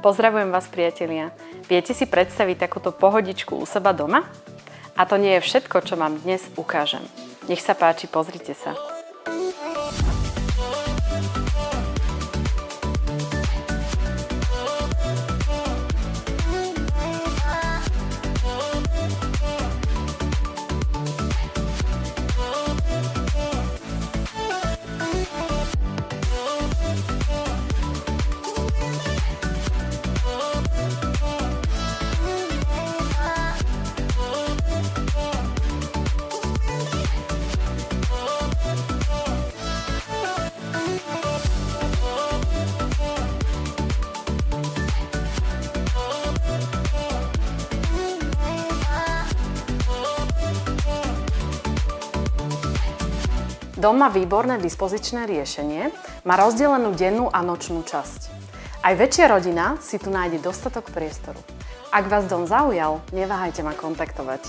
Pozdravujem vás, priatelia. Viete si predstaviť takúto pohodičku u seba doma? A to nie je všetko, čo vám dnes ukážem. Nech sa páči, pozrite sa. Dom má výborné dispozičné riešenie, má rozdelenú dennú a nočnú časť. Aj väčšia rodina si tu nájde dostatok priestoru. Ak vás dom zaujal, neváhajte ma kontaktovať.